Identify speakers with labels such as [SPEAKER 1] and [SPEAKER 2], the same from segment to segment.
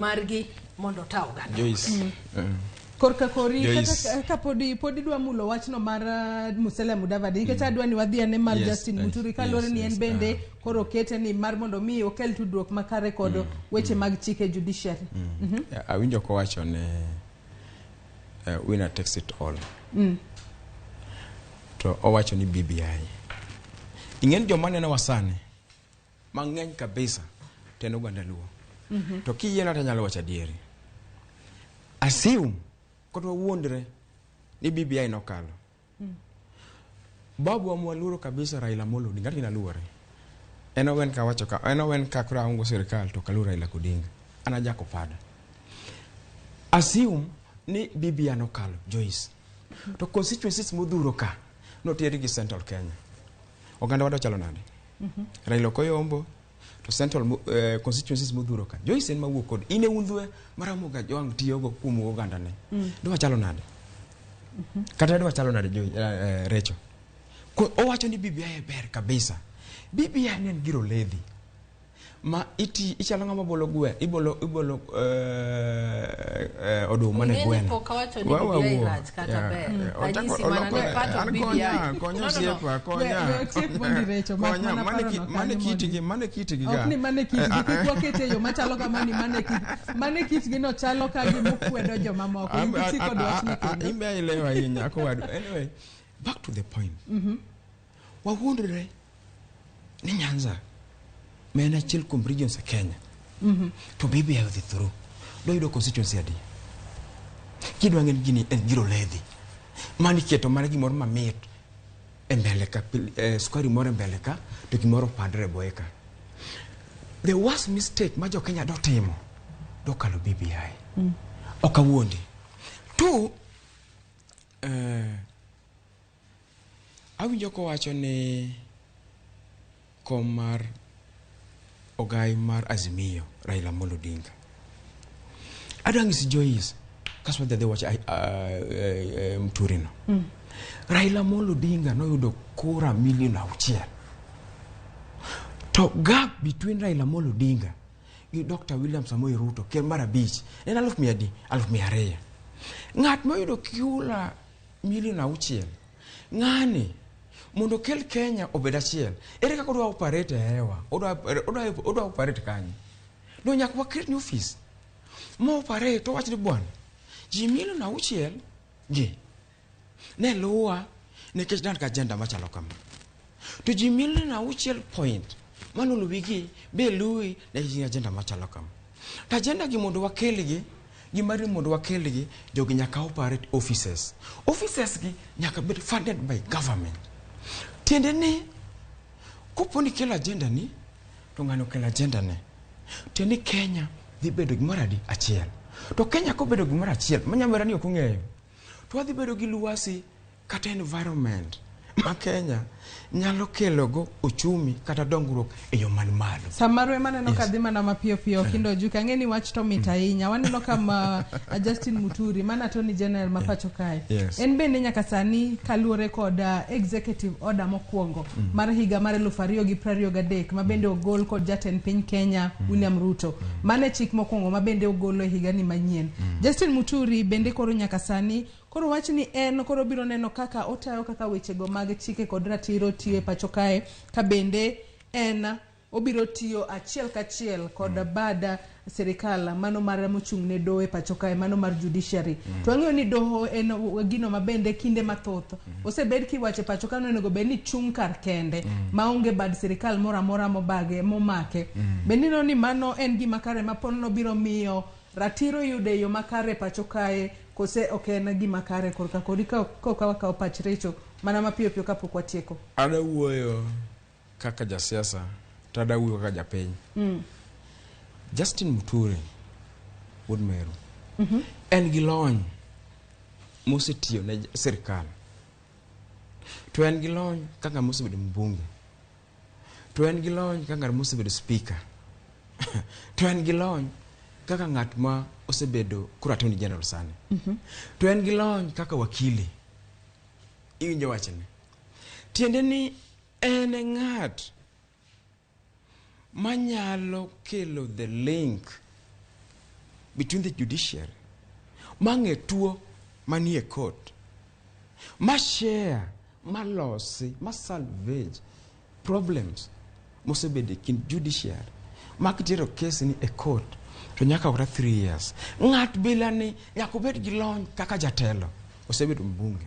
[SPEAKER 1] margi mondo tawga.
[SPEAKER 2] Joyce.
[SPEAKER 1] Korka kori kata podi dwa mulo wachno mar Musalia Mudavadi nikech adwa ni wadhi ane mar Justin Muturi kalore ni en bende koro kete ni mar mondo mi okel tudruok makare kod weche mag chike judiciary.
[SPEAKER 2] Awinjo ko wacho ne winner takes it all. To owacho ni BBI. Ingen joma neno wasane mang'eny kabisa teno gwanda luo. To kiyiena to nyalo wacho adieri. Assume kotwa wuondre ni BBI nokalo. Babu amwaluoro kabisa Raila Amolo Odinga ngati naluore. Eno wen ka wacho ka eno wen ka kura ungo serikal to kalu Raila Odinga. Ana jako pada. Assume ni BBI nokalo Joyce. To constituencies modhuro ka no tieri gi Central Kenya. Oganda wado chalo nade. Raila Koyombo to Central constituencies modhuro ka. Joyce en mawuok kod ine undhwe maramoga joang tiyogo kuom oganda ne. Dwa chalo nade. Kata dwa chalo nade Richo. Owacho ni BBI ber kabisa. BBI en giro ledhi. Ma ichalo ngama bolo gwe ibolo oduma ne gwena.
[SPEAKER 1] Pok wacho ni BBI rach kata ber. Anyisi mana ne part of BBI.
[SPEAKER 2] Konya siepa konya. Mane kitigi ga.
[SPEAKER 1] Okni mane kitigi kwa kete yo machalo kama ni mane kitigi no chalo ka gimokwedo joma moko. Siko dwach ni.
[SPEAKER 2] Imbe ilewa hinya akwado. Anyway, back to the point. Wawundre ni Nyanza. Mena chill kum regions of Kenya. To BBI have the through. Do you do constituency adi? Kidwa ngeni gini en giro ledhi. Mani keto mani gimoro mamit. Embeleka square moro embeleka to gimoro padre boeka. The worst mistake ma Jokenya do timo do kalo BBI. Okawuondi. Two awinjo ko wacho ne komar ogai mar Azimio Raila Amolo Odinga. Adangisi Joyce kaswa de watch Mturino. Raila Amolo Odinga no yudo kura milion 6. To gap between Raila Amolo Odinga and Dr. William Samoei Ruto ker mara beach en 1,200. Ngat mo yudo kura milion 6. Ngani mondo kel Kenya obed achiel. Ere kaka odwa operate hewa? Odwa operate kanyi. Do nyak wa create new office. Mo operate to wach ni bwana. Ji milion 6 gi. Ne luwa ne kech dan ka agenda machalo kama. To ji milion 6 point. Mano luwigi be lui ne ji agenda machalo kama. Ta agenda gi mondo wakelgi gimari mondo wakelgi jogi nyaka operate offices. Offices gi nyaka bed funded by government. Tiende ni kuponi kila agenda ni to ngano kila agenda ne tiende Kenya dhi bedo gimoro adi achiel. To Kenya ko bedo gimoro achiel manyamera ni okung'eyo to wadhi bedo gi luwasi kata environment ma Kenya nyalo kelo go uchumi kata dongruok e yo man malo.
[SPEAKER 1] Samarwe maneno kadhima na mapiyo piyo Okinda Ojuka ngeni wach to mita hinya waneno kama Justin Muturi mana Attorney General mapacho kae. En bende nyaka sani kaluore kod executive order mokwongo mar higa mar 2023 ma bende ogol kod jatend piny Kenya William Ruto. Mane chik mokwongo ma bende ogolo higa ni manyien. Justin Muturi bende koro nyaka sani koro wach ni en koro biro neno kaka otayo kaka wechego mag chike kod ratiro tiyo e pacho kae ka bende en obiro tiyo achiel kachiel kod bada serikal mano mar mochung' ne doho e pacho kae mano mar judiciary. To ang'eyo ni doho en gino mabende kinde mathoth osebed kiwache pacho kae onego bed ni chung' kar kende maonge bad serikal moro amora momake. Bende no ni mano en gima kare ma pono biro miyo ratiro yude yo makare pacho kae kose okena gima kare korka kodika ka pach Richo mana mapiyo piyo kapok watieko.
[SPEAKER 2] Ada wuoyo kaka jasiasa tada wuoyo kaka japiny. Justin Muturi Wood Meru en gi lony mosetiyo ne serikal. To en gi lony kaka mosebedo mbunge. To en gi lony kaka mosebedo speaker. To en gi lony kaka ngat ma osebedo kura Attorney General sani. To en gi lony kaka wakili. Iwinjo wachne. Tiende ni en ngat manyalo kelo the link between the judiciary mang'e tuo manie court ma share malosi ma salvage problems mosebede kind judiciary makitero case ni e court to nyaka ora 3 years ng'at bila ni yakobed gi lony kaka jatelo osebedo mbunge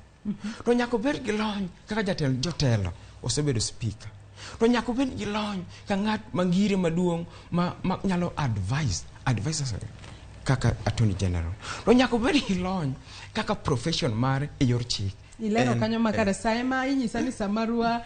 [SPEAKER 2] to nyaka bed gi lony kaka jotelo osebedo speaker to nyaka bed gi lony ka ng'at mangire maduong ma nyalo advisor kaka attorney general to nyaka bed gi lony kaka profession mare e yor chik
[SPEAKER 1] ilero kanyo makare saema inyisa ni samarua